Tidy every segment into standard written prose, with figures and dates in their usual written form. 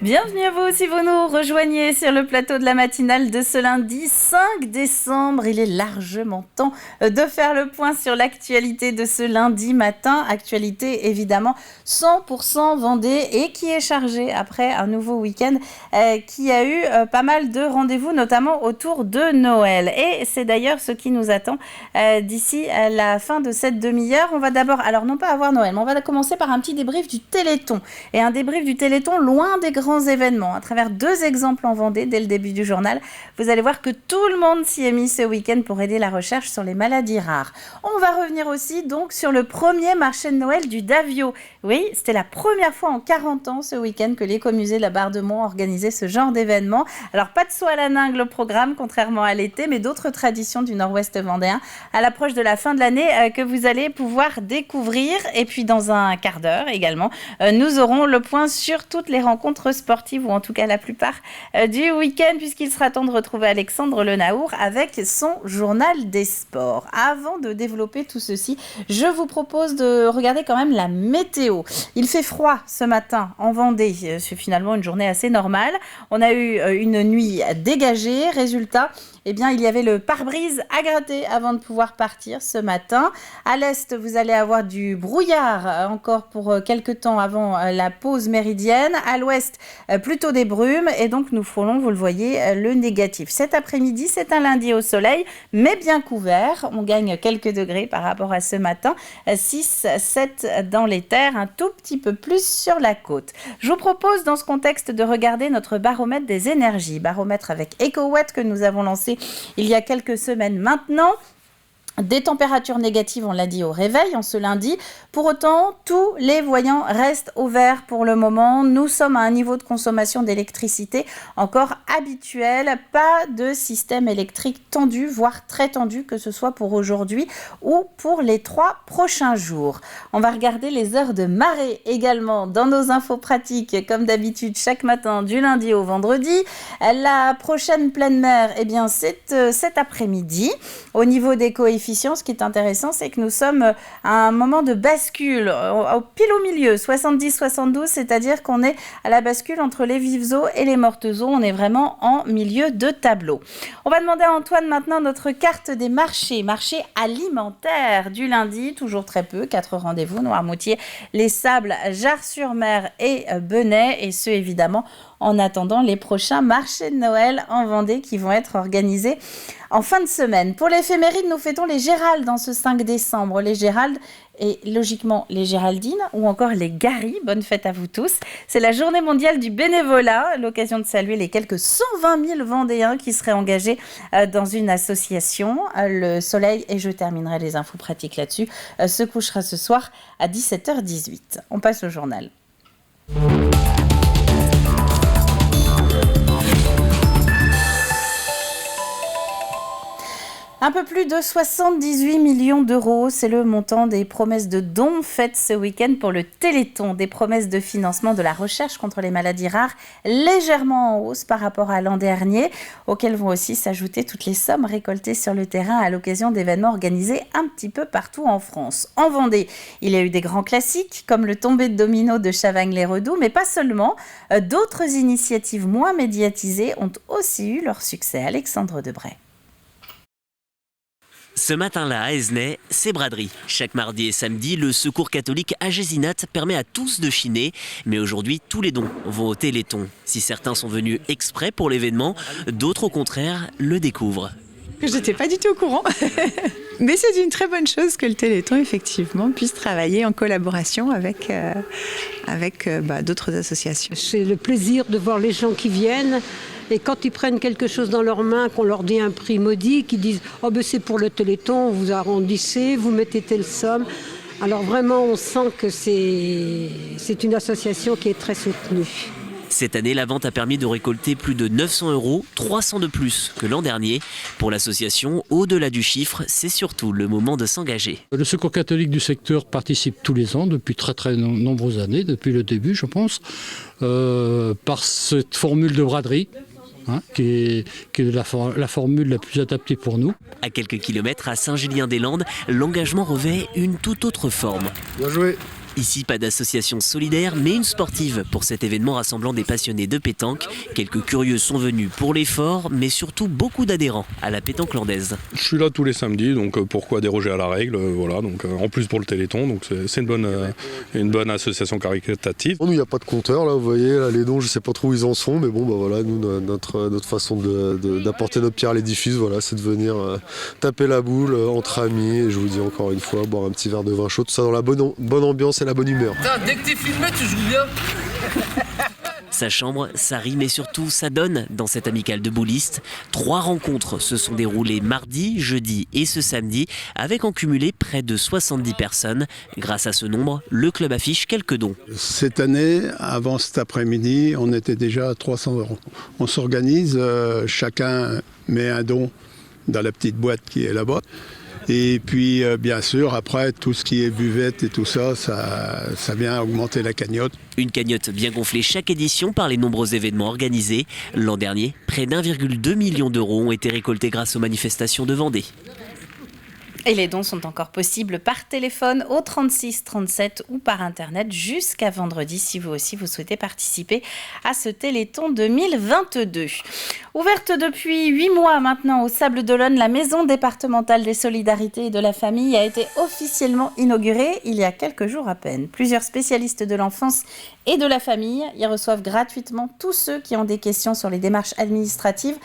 Bienvenue à vous si vous nous rejoignez sur le plateau de la matinale de ce lundi 5 décembre. Il est largement temps de faire le point sur l'actualité de ce lundi matin. Actualité évidemment 100% Vendée et qui est chargée après un nouveau week-end qui a eu pas mal de rendez-vous, notamment autour de Noël. Et c'est d'ailleurs ce qui nous attend d'ici la fin de cette demi-heure. On va d'abord, alors non pas avoir Noël, mais on va commencer par un petit débrief du Téléthon. Et un débrief du Téléthon loin des grands événements. À travers 2 exemples en Vendée dès le début du journal, vous allez voir que tout le monde s'y est mis ce week-end pour aider la recherche sur les maladies rares. On va revenir aussi donc sur le premier marché de Noël du Davio. Oui, c'était la première fois en 40 ans ce week-end que l'écomusée de la Barre de Mont organisait ce genre d'événement. Alors pas de soie à la ningle au programme, contrairement à l'été, mais d'autres traditions du nord-ouest vendéen à l'approche de la fin de l'année que vous allez pouvoir découvrir. Et puis dans un quart d'heure également, nous aurons le point sur toutes les rencontres sportives, ou en tout cas la plupart du week-end, puisqu'il sera temps de retrouver Alexandre Lenaour avec son journal des sports. Avant de développer tout ceci, je vous propose de regarder quand même la météo. Il fait froid ce matin en Vendée, c'est finalement une journée assez normale. On a eu une nuit dégagée, résultat, eh bien, il y avait le pare-brise à gratter avant de pouvoir partir ce matin. À l'est, vous allez avoir du brouillard encore pour quelques temps avant la pause méridienne. À l'ouest, plutôt des brumes. Et donc, nous frôlons, vous le voyez, le négatif. Cet après-midi, c'est un lundi au soleil, mais bien couvert. On gagne quelques degrés par rapport à ce matin. 6, 7 dans les terres, un tout petit peu plus sur la côte. Je vous propose, dans ce contexte, de regarder notre baromètre des énergies. Baromètre avec EcoWatt que nous avons lancé il y a quelques semaines maintenant. Des températures négatives, on l'a dit au réveil, en ce lundi. Pour autant, tous les voyants restent au vert pour le moment. Nous sommes à un niveau de consommation d'électricité encore habituel. Pas de système électrique tendu, voire très tendu, que ce soit pour aujourd'hui ou pour les 3 prochains jours. On va regarder les heures de marée également dans nos infos pratiques, comme d'habitude, chaque matin, du lundi au vendredi. La prochaine pleine mer, eh bien, c'est cet après-midi. Au niveau des coefficients, ce qui est intéressant, c'est que nous sommes à un moment de bascule, pile au milieu, 70-72, c'est-à-dire qu'on est à la bascule entre les vives eaux et les mortes eaux. On est vraiment en milieu de tableau. On va demander à Antoine maintenant notre carte des marchés alimentaires du lundi, toujours très peu, 4 rendez-vous, Noirmoutier, Les Sables, Jars-sur-Mer et Benay, et ce évidemment en attendant les prochains marchés de Noël en Vendée qui vont être organisés en fin de semaine. Pour l'éphéméride, nous fêtons les Géraldes dans ce 5 décembre. Les Géraldes et logiquement les Géraldines ou encore les Garis. Bonne fête à vous tous. C'est la journée mondiale du bénévolat, l'occasion de saluer les quelques 120 000 Vendéens qui seraient engagés dans une association. Le soleil, et je terminerai les infos pratiques là-dessus, se couchera ce soir à 17h18. On passe au journal. Un peu plus de 78 millions d'euros, c'est le montant des promesses de dons faites ce week-end pour le Téléthon. Des promesses de financement de la recherche contre les maladies rares légèrement en hausse par rapport à l'an dernier, auxquelles vont aussi s'ajouter toutes les sommes récoltées sur le terrain à l'occasion d'événements organisés un petit peu partout en France. En Vendée, il y a eu des grands classiques comme le tombé de domino de Chavagne-les-Redoux, mais pas seulement. D'autres initiatives moins médiatisées ont aussi eu leur succès. Alexandre Debray. Ce matin-là, à Aisnay, c'est braderie. Chaque mardi et samedi, le Secours catholique Agésinat permet à tous de chiner. Mais aujourd'hui, tous les dons vont au Téléthon. Si certains sont venus exprès pour l'événement, d'autres au contraire le découvrent. Je n'étais pas du tout au courant. Mais c'est une très bonne chose que le Téléthon, effectivement, puisse travailler en collaboration avec d'autres associations. C'est le plaisir de voir les gens qui viennent. Et quand ils prennent quelque chose dans leurs mains, qu'on leur dit un prix maudit, qu'ils disent « Oh ben c'est pour le Téléthon, vous arrondissez, vous mettez telle somme ». Alors vraiment, on sent que c'est une association qui est très soutenue. Cette année, la vente a permis de récolter plus de 900 €, 300 de plus que l'an dernier. Pour l'association, au-delà du chiffre, c'est surtout le moment de s'engager. Le Secours catholique du secteur participe tous les ans, depuis très nombreuses années, depuis le début je pense, par cette formule de braderie. Qui est la formule la plus adaptée pour nous. À quelques kilomètres, à Saint-Julien-des-Landes, l'engagement revêt une toute autre forme. Bien joué. Ici, pas d'association solidaire, mais une sportive pour cet événement rassemblant des passionnés de pétanque. Quelques curieux sont venus pour l'effort, mais surtout beaucoup d'adhérents à la pétanque landaise. Je suis là tous les samedis, donc pourquoi déroger à la règle, voilà. Donc en plus pour le Téléthon, donc c'est une bonne association caritative. Nous, il n'y a pas de compteur là, vous voyez, là, les dons, je sais pas trop où ils en sont, mais bon, bah voilà, nous notre façon d'apporter notre pierre à l'édifice, voilà, c'est de venir taper la boule entre amis, et je vous dis encore une fois, boire un petit verre de vin chaud, tout ça dans la bonne ambiance et la bonne humeur. Dès que t'es filmé, tu joues bien. Sa chambre, ça rit, mais surtout ça donne dans cette amicale de boulistes. 3 rencontres se sont déroulées mardi, jeudi et ce samedi, avec en cumulé près de 70 personnes. Grâce à ce nombre, le club affiche quelques dons. Cette année, avant cet après-midi, on était déjà à 300 €. On s'organise, chacun met un don dans la petite boîte qui est là-bas. Et puis, bien sûr, après, tout ce qui est buvette et tout ça, ça vient augmenter la cagnotte. Une cagnotte bien gonflée chaque édition par les nombreux événements organisés. L'an dernier, près d'1,2 million d'euros ont été récoltés grâce aux manifestations de Vendée. Et les dons sont encore possibles par téléphone au 36 37 ou par internet jusqu'à vendredi si vous aussi vous souhaitez participer à ce Téléthon 2022. Ouverte depuis 8 mois maintenant au Sables d'Olonne, la maison départementale des solidarités et de la famille a été officiellement inaugurée il y a quelques jours à peine. Plusieurs spécialistes de l'enfance et de la famille y reçoivent gratuitement tous ceux qui ont des questions sur les démarches administratives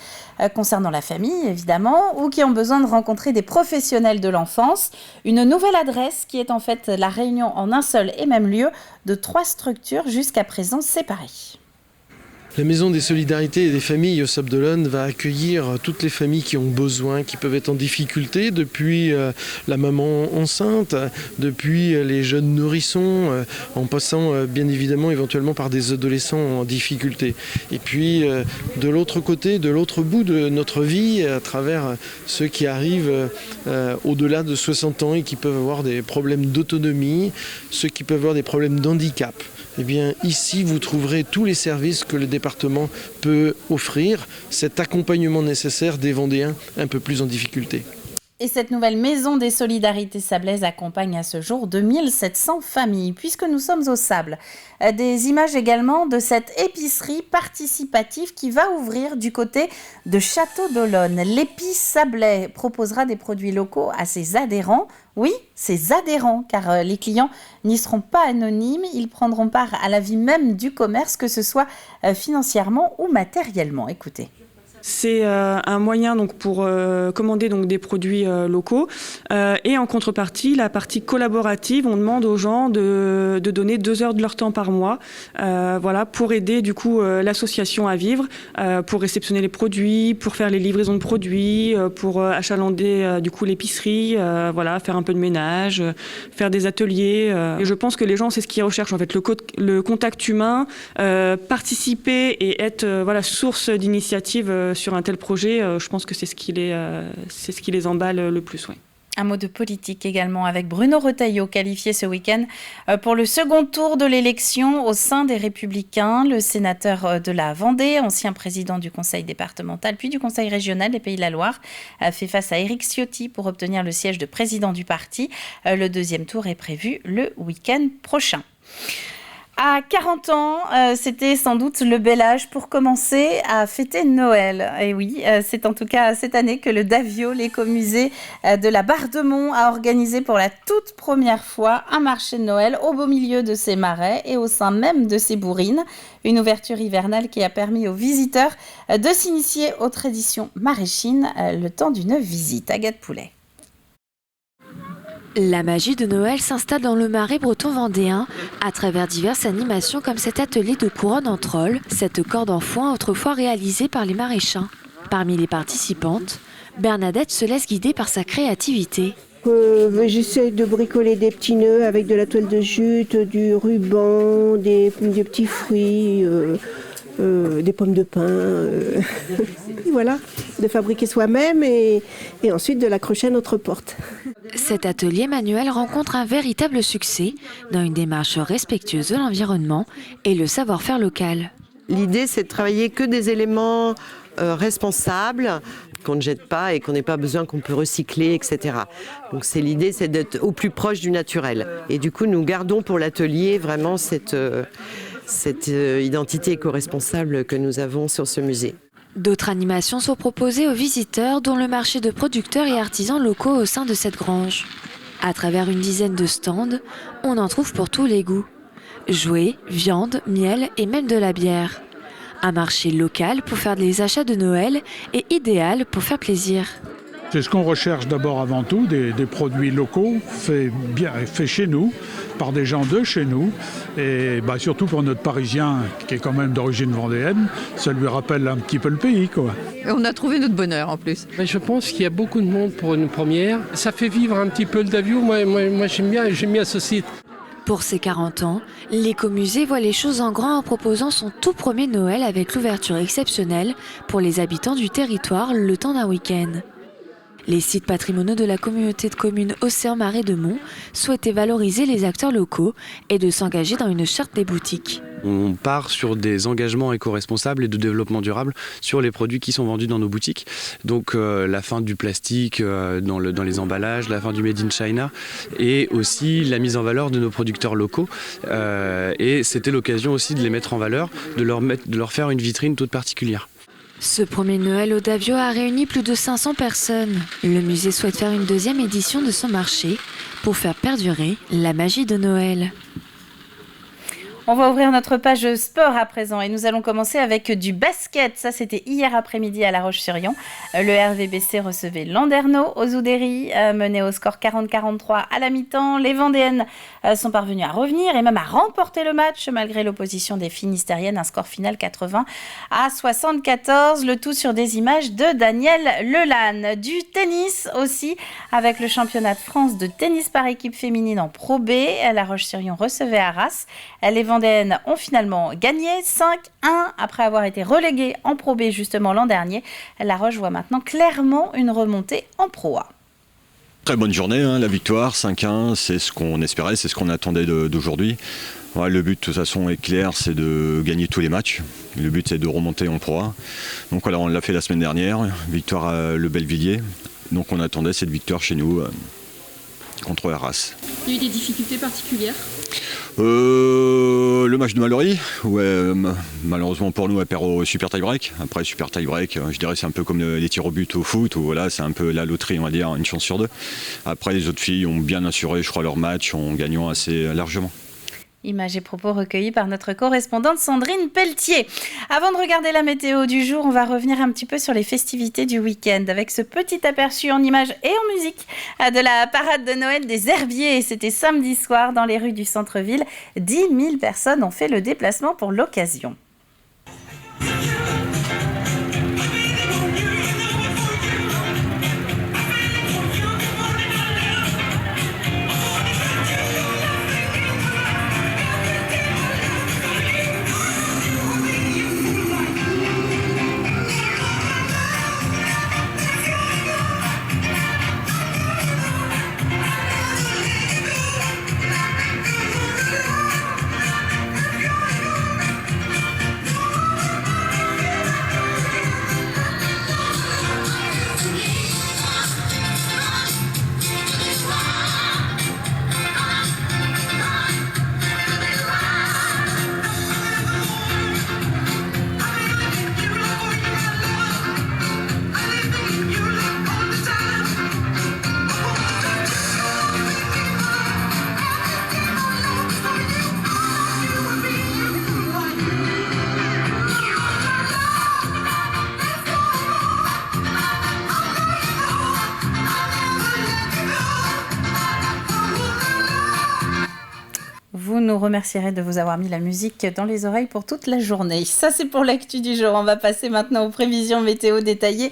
concernant la famille évidemment ou qui ont besoin de rencontrer des professionnels de l'enfance. Une nouvelle adresse qui est en fait la réunion en un seul et même lieu de 3 structures jusqu'à présent séparées. La Maison des Solidarités et des Familles au Sables d'Olonne va accueillir toutes les familles qui ont besoin, qui peuvent être en difficulté, depuis la maman enceinte, depuis les jeunes nourrissons, en passant bien évidemment éventuellement par des adolescents en difficulté. Et puis de l'autre côté, de l'autre bout de notre vie, à travers ceux qui arrivent au-delà de 60 ans et qui peuvent avoir des problèmes d'autonomie, ceux qui peuvent avoir des problèmes d'handicap. Eh bien, ici, vous trouverez tous les services que le département peut offrir, cet accompagnement nécessaire des Vendéens un peu plus en difficulté. Et cette nouvelle maison des solidarités sablaises accompagne à ce jour 2700 familles. Puisque nous sommes au Sable, des images également de cette épicerie participative qui va ouvrir du côté de Château d'Olonne. L'épice Sablais proposera des produits locaux à ses adhérents. Oui, ses adhérents, car les clients n'y seront pas anonymes. Ils prendront part à la vie même du commerce, que ce soit financièrement ou matériellement. Écoutez. C'est un moyen donc, pour commander donc, des produits locaux. Et en contrepartie, la partie collaborative, on demande aux gens de donner 2 heures de leur temps par mois voilà, pour aider du coup, l'association à vivre, pour réceptionner les produits, pour faire les livraisons de produits, pour achalander du coup, l'épicerie, voilà, faire un peu de ménage, faire des ateliers. Et je pense que les gens, c'est ce qu'ils recherchent, en fait, le contact humain, participer et être voilà, source d'initiative sur un tel projet, je pense que c'est ce qui les emballe le plus. Ouais. Un mot de politique également avec Bruno Retailleau, qualifié ce week-end pour le second tour de l'élection au sein des Républicains. Le sénateur de la Vendée, ancien président du conseil départemental puis du conseil régional des Pays de la Loire, fait face à Éric Ciotti pour obtenir le siège de président du parti. Le deuxième tour est prévu le week-end prochain. À 40 ans, c'était sans doute le bel âge pour commencer à fêter Noël. Et oui, c'est en tout cas cette année que le Davio, l'écomusée de la Bardemont, a organisé pour la toute première fois un marché de Noël au beau milieu de ses marais et au sein même de ses bourrines. Une ouverture hivernale qui a permis aux visiteurs de s'initier aux traditions maraîchines le temps d'une visite. Agathe Poulet. La magie de Noël s'installe dans le marais breton vendéen à travers diverses animations comme cet atelier de couronne en troll, cette corde en foin autrefois réalisée par les maraîchins. Parmi les participantes, Bernadette se laisse guider par sa créativité. J'essaie de bricoler des petits nœuds avec de la toile de jute, du ruban, des petits fruits, des pommes de pin. Voilà, de fabriquer soi-même et ensuite de l'accrocher à notre porte. Cet atelier manuel rencontre un véritable succès dans une démarche respectueuse de l'environnement et le savoir-faire local. L'idée, c'est de travailler que des éléments responsables qu'on ne jette pas et qu'on n'ait pas besoin, qu'on peut recycler, etc. Donc l'idée, c'est d'être au plus proche du naturel. Et du coup, nous gardons pour l'atelier vraiment cette identité éco-responsable que nous avons sur ce musée. D'autres animations sont proposées aux visiteurs, dont le marché de producteurs et artisans locaux au sein de cette grange. À travers une dizaine de stands, on en trouve pour tous les goûts. Jouets, viande, miel et même de la bière. Un marché local pour faire des achats de Noël et idéal pour faire plaisir. C'est ce qu'on recherche d'abord avant tout, des produits locaux faits chez nous, par des gens de chez nous. Et surtout pour notre Parisien, qui est quand même d'origine vendéenne, ça lui rappelle un petit peu le pays, quoi. Et on a trouvé notre bonheur en plus. Je pense qu'il y a beaucoup de monde pour une première. Ça fait vivre un petit peu le Davio. Moi j'aime bien ce site. Pour ses 40 ans, l'écomusée voit les choses en grand en proposant son tout premier Noël avec l'ouverture exceptionnelle pour les habitants du territoire le temps d'un week-end. Les sites patrimoniaux de la communauté de communes Océan-Marais de Mont souhaitaient valoriser les acteurs locaux et de s'engager dans une charte des boutiques. On part sur des engagements éco-responsables et de développement durable sur les produits qui sont vendus dans nos boutiques. Donc la fin du plastique dans les emballages, la fin du Made in China et aussi la mise en valeur de nos producteurs locaux. Et c'était l'occasion aussi de les mettre en valeur, de leur faire une vitrine toute particulière. Ce premier Noël au Davio a réuni plus de 500 personnes. Le musée souhaite faire une deuxième édition de son marché pour faire perdurer la magie de Noël. On va ouvrir notre page sport à présent et nous allons commencer avec du basket. Ça, c'était hier après-midi à La Roche-sur-Yon. Le RVBC recevait Landerneau aux Oudéry, mené au score 40-43 à la mi-temps. Les Vendéennes sont parvenues à revenir et même à remporter le match malgré l'opposition des Finistériennes. Un score final 80-74. Le tout sur des images de Daniel Lelanne. Du tennis aussi avec le championnat de France de tennis par équipe féminine en Pro B. La Roche-sur-Yon recevait Arras. Les Vendéennes ont finalement gagné 5-1 après avoir été reléguées en Pro B justement l'an dernier. La Roche voit maintenant clairement une remontée en Pro A. Très bonne journée, la victoire, 5-1, c'est ce qu'on espérait, c'est ce qu'on attendait d'aujourd'hui. Ouais, le but de toute façon est clair, c'est de gagner tous les matchs. Le but c'est de remonter en Pro A. Donc voilà, on l'a fait la semaine dernière, victoire à Le Bellevilliers. Donc on attendait cette victoire chez nous contre Arras. Il y a eu des difficultés particulières ? Le match de Mallory, malheureusement pour nous, elle perd au super tie-break. Après, super tie-break, je dirais c'est un peu comme les tirs au but au foot, où voilà, c'est un peu la loterie, on va dire, une chance sur deux. Après, les autres filles ont bien assuré, je crois, leur match en gagnant assez largement. Images et propos recueillis par notre correspondante Sandrine Pelletier. Avant de regarder la météo du jour, on va revenir un petit peu sur les festivités du week-end avec ce petit aperçu en images et en musique de la parade de Noël des Herbiers. C'était samedi soir dans les rues du centre-ville. 10 000 personnes ont fait le déplacement pour l'occasion. Vous nous remercierez de vous avoir mis la musique dans les oreilles pour toute la journée. Ça, c'est pour l'actu du jour. On va passer maintenant aux prévisions météo détaillées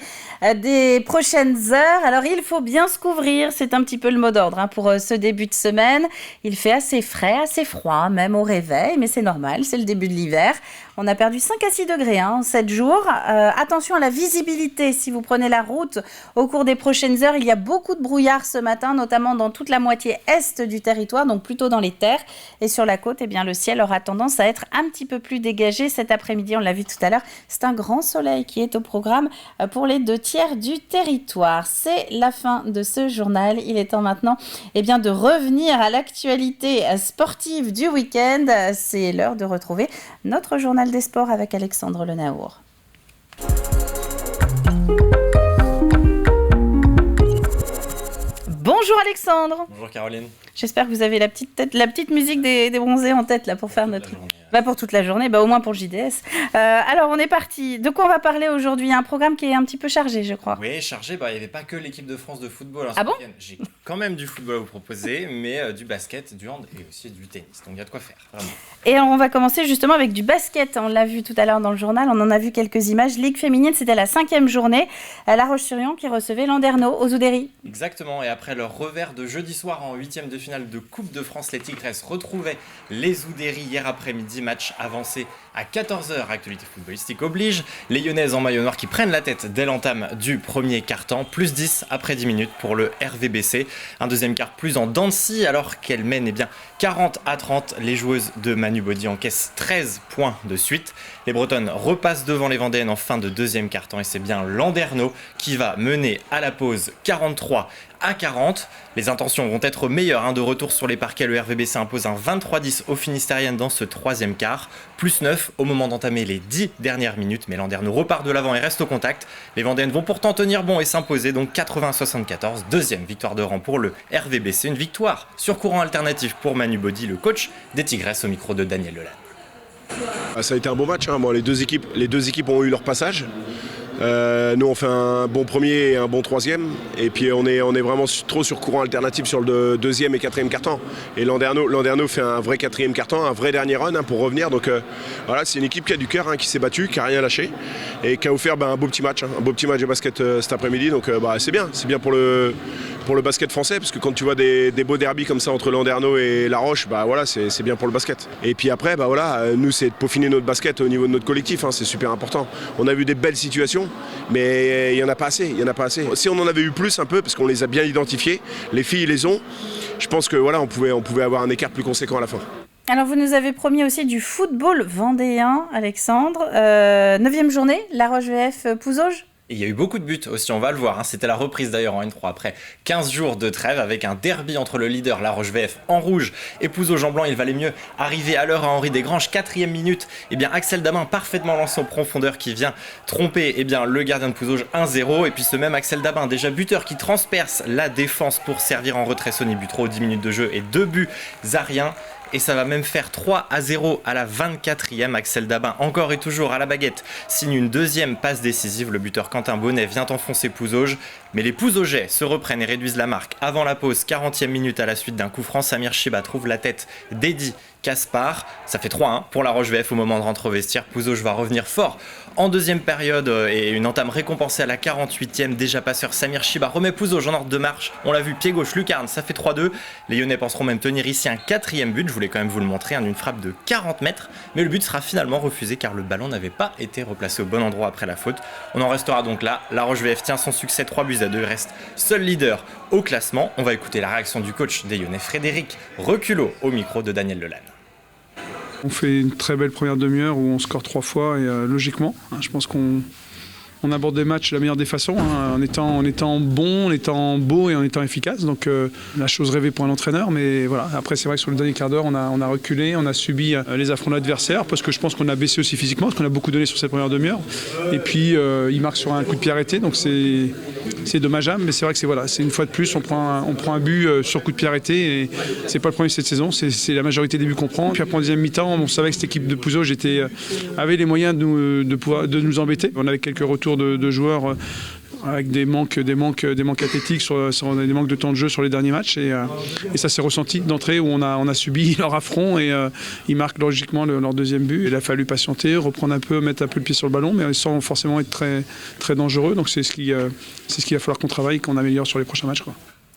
des prochaines heures. Alors, il faut bien se couvrir. C'est un petit peu le mot d'ordre pour ce début de semaine. Il fait assez frais, assez froid, même au réveil. Mais c'est normal, c'est le début de l'hiver. On a perdu 5 à 6 degrés en 7 jours. Attention à la visibilité. Si vous prenez la route au cours des prochaines heures, il y a beaucoup de brouillard ce matin, notamment dans toute la moitié est du territoire, donc plutôt dans les terres. Et sur la la côte, eh bien, le ciel aura tendance à être un petit peu plus dégagé cet après-midi. On l'a vu tout à l'heure, c'est un grand soleil qui est au programme pour les 2/3 du territoire. C'est la fin de ce journal. Il est temps maintenant de revenir à l'actualité sportive du week-end. C'est l'heure de retrouver notre journal des sports avec Alexandre Lenaour. Bonjour Alexandre. Bonjour Caroline. J'espère que vous avez la petite musique des bronzés en tête là pour faire notre... pour toute la journée, au moins pour le JDS. Alors on est parti. De quoi on va parler aujourd'hui? Un programme qui est un petit peu chargé, je crois. Oui, chargé. Il n'y avait pas que l'équipe de France de football. Ah bon? J'ai quand même du football à vous proposer, mais du basket, du hand et aussi du tennis. Donc il y a de quoi faire, vraiment. Et on va commencer justement avec du basket. On l'a vu tout à l'heure dans le journal, on en a vu quelques images. Ligue féminine, c'était la 5e journée. La Roche-sur-Yon qui recevait Landerneau aux Oudéry. Exactement. Et après leur revers de jeudi soir en 8e de finale de Coupe de France, les Tigresses retrouvaient les Oudéry hier après-midi. Match avancé à 14h. Actualité footballistique oblige. Les Lyonnaises en maillot noir qui prennent la tête dès l'entame du premier quart-temps. Plus 10 après 10 minutes pour le RVBC. Un deuxième quart plus en dents de scie alors qu'elle mène 40-30. Les joueuses de Manu Body encaissent 13 points de suite. Les Bretonnes repassent devant les Vendéennes en fin de deuxième quart-temps et c'est bien Landerneau qui va mener à la pause 43-40. Les intentions vont être meilleures. De retour sur les parquets, le RVBC impose un 23-10 aux Finistériennes dans ce troisième quart. Plus 9 au moment d'entamer les 10 dernières minutes. Mais Landerneau repart de l'avant et reste au contact. Les Vendéennes vont pourtant tenir bon et s'imposer. Donc 80-74. Deuxième victoire de rang pour le RVBC. Une victoire sur courant alternatif pour Manu Body, le coach des Tigresses, au micro de Daniel Lelanne. Ça a été un beau match. Les deux équipes ont eu leur passage. Nous on fait un bon premier et un bon troisième et puis on est vraiment trop sur courant alternatif sur le deuxième et quatrième quart-temps et Landerneau fait un vrai quatrième quart-temps, un vrai dernier run pour revenir, donc voilà, c'est une équipe qui a du cœur, qui s'est battue, qui a rien lâché et qui a offert un beau petit match de basket cet après-midi, donc c'est bien pour le basket français, parce que quand tu vois des beaux derbys comme ça entre Landerneau et La Roche, voilà, c'est bien pour le basket. Et puis après, nous c'est de peaufiner notre basket au niveau de notre collectif, c'est super important. On a vu des belles situations, mais il n'y en a pas assez. Si on en avait eu plus un peu, parce qu'on les a bien identifiés, les filles les ont, je pense que voilà, on pouvait avoir un écart plus conséquent à la fin. Alors vous nous avez promis aussi du football vendéen, Alexandre. 9e journée, La Roche VF Pouzauges. Et il y a eu beaucoup de buts aussi, on va le voir. C'était la reprise d'ailleurs en N3 après 15 jours de trêve avec un derby entre le leader La Roche VF en rouge et Pouzauges en blanc. Il valait mieux arriver à l'heure à Henri Desgranges. 4e minute, Axel Damin parfaitement lancé en profondeur qui vient tromper le gardien de Pouzauges 1-0. Et puis ce même Axel Damin, déjà buteur, qui transperce la défense pour servir en retrait Sonny Butro aux 10 minutes de jeu et 2 buts à rien. Et ça va même faire 3-0 à la 24e. Axel Damin, encore et toujours à la baguette, signe une deuxième passe décisive. Le buteur Quentin Bonnet vient enfoncer Pouzauges. Mais les Pouzaugais se reprennent et réduisent la marque. Avant la pause, 40e minute à la suite d'un coup franc, Samir Chiba trouve la tête d'Eddy Caspar. Ça fait 3-1 pour La Roche VF au moment de rentrer au vestiaire. Pouzauges va revenir fort en deuxième période et une entame récompensée à la 48e. Déjà passeur, Samir Chiba remet Pouzauges en ordre de marche. On l'a vu, pied gauche, lucarne, ça fait 3-2. Les Lyonnais penseront même tenir ici un 4e but. Je voulais quand même vous le montrer, une frappe de 40 mètres. Mais le but sera finalement refusé car le ballon n'avait pas été replacé au bon endroit après la faute. On en restera donc là. La Roche VF tient son succès 3-2. Il reste seul leader au classement. On va écouter la réaction du coach des Lyonnais, Frédéric Reculot, au micro de Daniel Lelanne. On fait une très belle première demi-heure où on score 3 fois et logiquement, je pense qu'on aborde des matchs de la meilleure des façons, en étant bon, en étant beau et en étant efficace. Donc la chose rêvée pour un entraîneur, mais voilà. Après c'est vrai que sur le dernier quart d'heure, on a reculé, on a subi les affronts de l'adversaire parce que je pense qu'on a baissé aussi physiquement, parce qu'on a beaucoup donné sur cette première demi-heure. Et puis il marque sur un coup de pied arrêté, donc c'est dommageable, mais c'est vrai que c'est une fois de plus, on prend un but sur coup de pied arrêté et c'est pas le premier de cette saison, c'est la majorité des buts qu'on prend. Puis après en deuxième mi-temps, on savait que cette équipe de Pouzauges avait les moyens de nous embêter. On avait quelques retours de joueurs avec des manques athlétiques, des manques de temps de jeu sur les derniers matchs et ça s'est ressenti d'entrée où on a subi leur affront et ils marquent logiquement leur deuxième but. Il a fallu patienter, reprendre un peu, mettre un peu le pied sur le ballon, mais sans forcément être très, très dangereux. Donc c'est ce qu'il va falloir qu'on travaille, qu'on améliore sur les prochains matchs, quoi.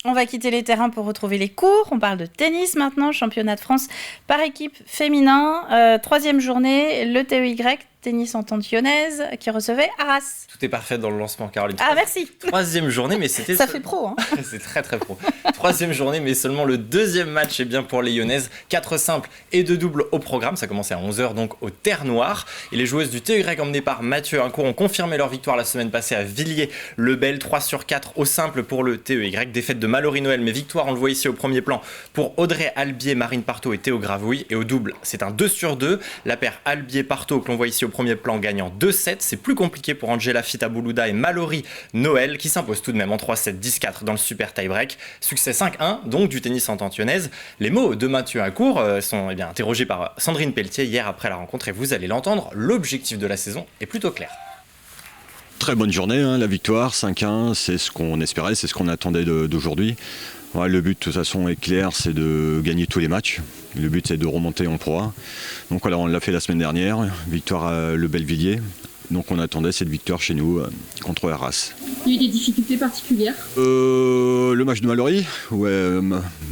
On va quitter les terrains pour retrouver les cours. On parle de tennis maintenant, championnat de France par équipe féminin. 3e journée, le TEY Tennis Entente-Lyonnaise qui recevait Arras. Tout est parfait dans le lancement, Caroline. Ah, merci. Troisième journée, mais c'était... Ça fait pro, hein. C'est très très pro. Troisième journée, mais seulement le deuxième match est bien pour les Lyonnaises. 4 simples et 2 doubles au programme. Ça commençait à 11h donc au Terre Noire. Et les joueuses du TEY emmenées par Mathieu Incourt ont confirmé leur victoire la semaine passée à Villiers-le-Bel. 3/4 au simple pour le TEY. Défaite de Mallory Noël, mais victoire, on le voit ici au premier plan, pour Audrey Albier, Marine Partot et Théo Gravouille. Et au double, c'est un 2/2. La paire Albier-Partot que l'on voit ici au premier plan gagnant 2-7. C'est plus compliqué pour Angela Fitaboulouda et Mallory Noël qui s'imposent tout de même en 3-7, 10-4 dans le super tie-break. Succès 5-1 donc du tennis Entente-Lyonnaise. Les mots de Mathieu Incourt sont interrogés par Sandrine Pelletier hier après la rencontre et vous allez l'entendre, l'objectif de la saison est plutôt clair. Très bonne journée, la victoire, 5-1, c'est ce qu'on espérait, c'est ce qu'on attendait d'aujourd'hui. Ouais, le but de toute façon est clair, c'est de gagner tous les matchs. Le but c'est de remonter en Pro A. Donc voilà, on l'a fait la semaine dernière, victoire à Le Belvilliers. Donc on attendait cette victoire chez nous contre Arras. Il y a eu des difficultés particulières Le match de Mallory,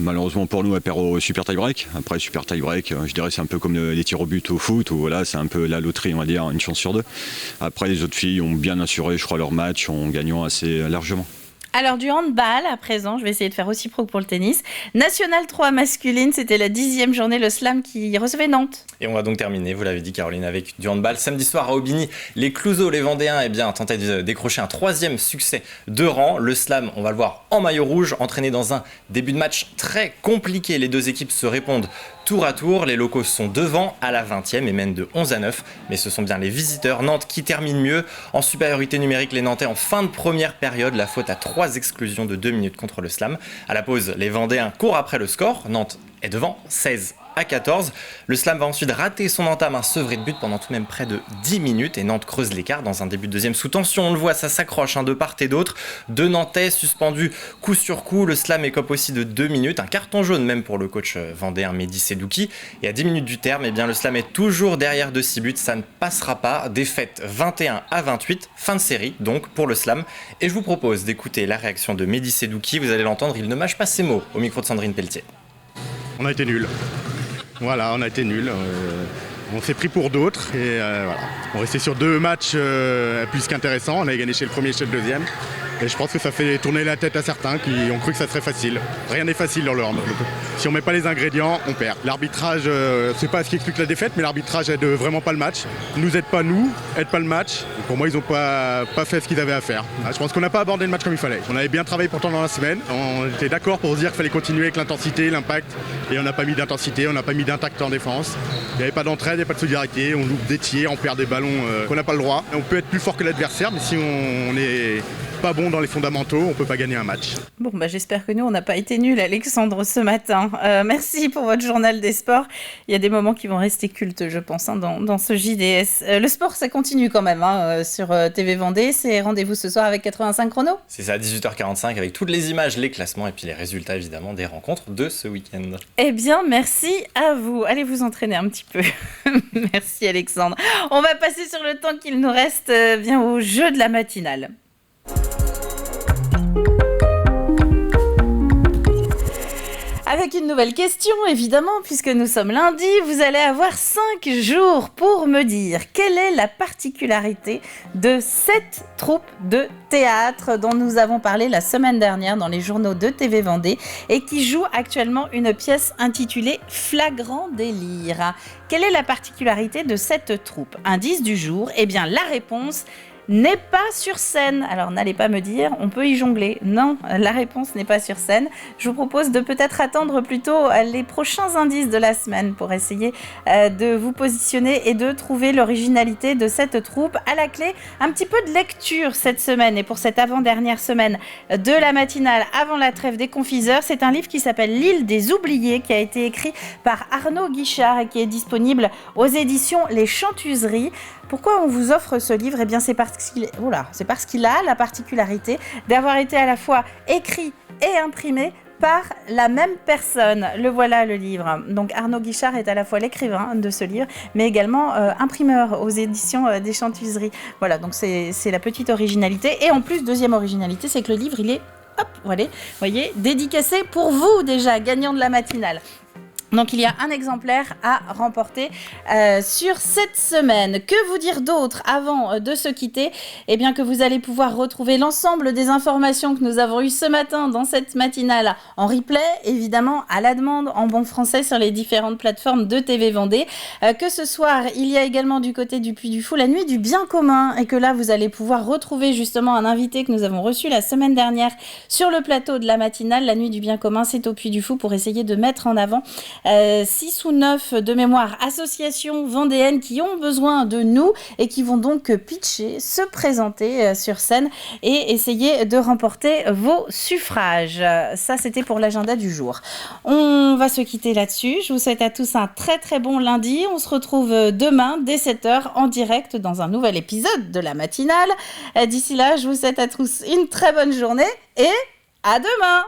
malheureusement pour nous, elle perd au super tie-break. Après super tie-break, je dirais c'est un peu comme les tirs au but au foot, où voilà, c'est un peu la loterie, on va dire, une chance sur deux. Après les autres filles ont bien assuré, je crois, leur match en gagnant assez largement. Alors du handball à présent, je vais essayer de faire aussi pro que pour le tennis. National 3 masculine, c'était la 10e journée, le slam qui recevait Nantes. Et on va donc terminer, vous l'avez dit Caroline, avec du handball. Samedi soir à Aubigny, les Clouseaux, les Vendéens, tentaient de décrocher un 3e succès de rang. Le slam, on va le voir en maillot rouge, entraîné dans un début de match très compliqué. Les deux équipes se répondent tour à tour. Les locaux sont devant à la 20e et mènent de 11-9. Mais ce sont bien les visiteurs Nantes qui terminent mieux. En supériorité numérique, les Nantais en fin de première période. La faute à 3 exclusions de 2 minutes contre le slam. À la pause, les Vendéens courent après le score. Nantes est devant 16-14. Le slam va ensuite rater son entame, un sevré de but pendant tout de même près de 10 minutes et Nantes creuse l'écart dans un début de deuxième sous tension. On le voit, ça s'accroche de part et d'autre. Deux Nantais suspendus coup sur coup. Le slam écope aussi de 2 minutes. Un carton jaune même pour le coach vendéen Mehdi Sedouki. Et à 10 minutes du terme, le slam est toujours derrière de 6 buts. Ça ne passera pas. Défaite 21-28. Fin de série donc pour le slam. Et je vous propose d'écouter la réaction de Mehdi Sedouki. Vous allez l'entendre, il ne mâche pas ses mots au micro de Sandrine Pelletier. On a été nuls. Voilà, on a été nuls. On s'est pris pour d'autres et voilà. On restait sur 2 matchs plus qu'intéressants. On avait gagné chez le premier et chez le deuxième. Et je pense que ça fait tourner la tête à certains qui ont cru que ça serait facile. Rien n'est facile dans le hand. Si on met pas les ingrédients, on perd. L'arbitrage, c'est pas ce qui explique la défaite, mais l'arbitrage aide vraiment pas le match. Nous aide pas le match. Et pour moi, ils ont pas fait ce qu'ils avaient à faire. Je pense qu'on n'a pas abordé le match comme il fallait. On avait bien travaillé pourtant dans la semaine. On était d'accord pour se dire qu'il fallait continuer avec l'intensité, l'impact. Et on n'a pas mis d'intensité, on n'a pas mis d'impact en défense. Il n'y avait pas d'entraide, il n'y avait pas de solidarité. On loupe des tirs, on perd des ballons qu'on n'a pas le droit. On peut être plus fort que l'adversaire, mais si on est pas bon dans les fondamentaux, on peut pas gagner un match. Bon, j'espère que nous, on n'a pas été nuls, Alexandre, ce matin. Merci pour votre journal des sports. Il y a des moments qui vont rester cultes, je pense, dans ce JDS. Le sport, ça continue quand même sur TV Vendée. C'est rendez-vous ce soir avec 85 chrono. C'est ça, à 18h45, avec toutes les images, les classements et puis les résultats, évidemment, des rencontres de ce week-end. Eh bien, merci à vous. Allez vous entraîner un petit peu. Merci, Alexandre. On va passer sur le temps qu'il nous reste au jeu de la matinale. Avec une nouvelle question, évidemment, puisque nous sommes lundi, vous allez avoir 5 jours pour me dire quelle est la particularité de cette troupe de théâtre dont nous avons parlé la semaine dernière dans les journaux de TV Vendée et qui joue actuellement une pièce intitulée « Flagrant délire ». Quelle est la particularité de cette troupe ? Indice du jour, la réponse n'est pas sur scène. Alors n'allez pas me dire, on peut y jongler. Non, la réponse n'est pas sur scène. Je vous propose de peut-être attendre plutôt les prochains indices de la semaine pour essayer de vous positionner et de trouver l'originalité de cette troupe. À la clé, un petit peu de lecture cette semaine et pour cette avant-dernière semaine de la matinale avant la trêve des confiseurs. C'est un livre qui s'appelle L'île des oubliés qui a été écrit par Arnaud Guichard et qui est disponible aux éditions Les Chantuseries. Pourquoi on vous offre ce livre ? Eh bien, c'est parce qu'il a la particularité d'avoir été à la fois écrit et imprimé par la même personne. Le voilà, le livre. Donc Arnaud Guichard est à la fois l'écrivain de ce livre, mais également imprimeur aux éditions des Chantuseries. Voilà, donc c'est la petite originalité. Et en plus, deuxième originalité, c'est que le livre, il est, voyez, dédicacé pour vous déjà, gagnant de la matinale. Donc il y a un exemplaire à remporter sur cette semaine. Que vous dire d'autre avant de se quitter ? Eh bien que vous allez pouvoir retrouver l'ensemble des informations que nous avons eues ce matin dans cette matinale en replay, évidemment à la demande en bon français sur les différentes plateformes de TV Vendée. Que ce soir, il y a également du côté du Puy du Fou la nuit du bien commun et que là vous allez pouvoir retrouver justement un invité que nous avons reçu la semaine dernière sur le plateau de la matinale. La nuit du bien commun, c'est au Puy du Fou pour essayer de mettre en avant 6 ou 9 de mémoire associations vendéennes qui ont besoin de nous et qui vont donc pitcher, se présenter sur scène et essayer de remporter vos suffrages. Ça, c'était pour l'agenda du jour. On va se quitter là-dessus. Je vous souhaite à tous un très très bon lundi. On se retrouve demain dès 7h en direct dans un nouvel épisode de la matinale. D'ici là, je vous souhaite à tous une très bonne journée et à demain.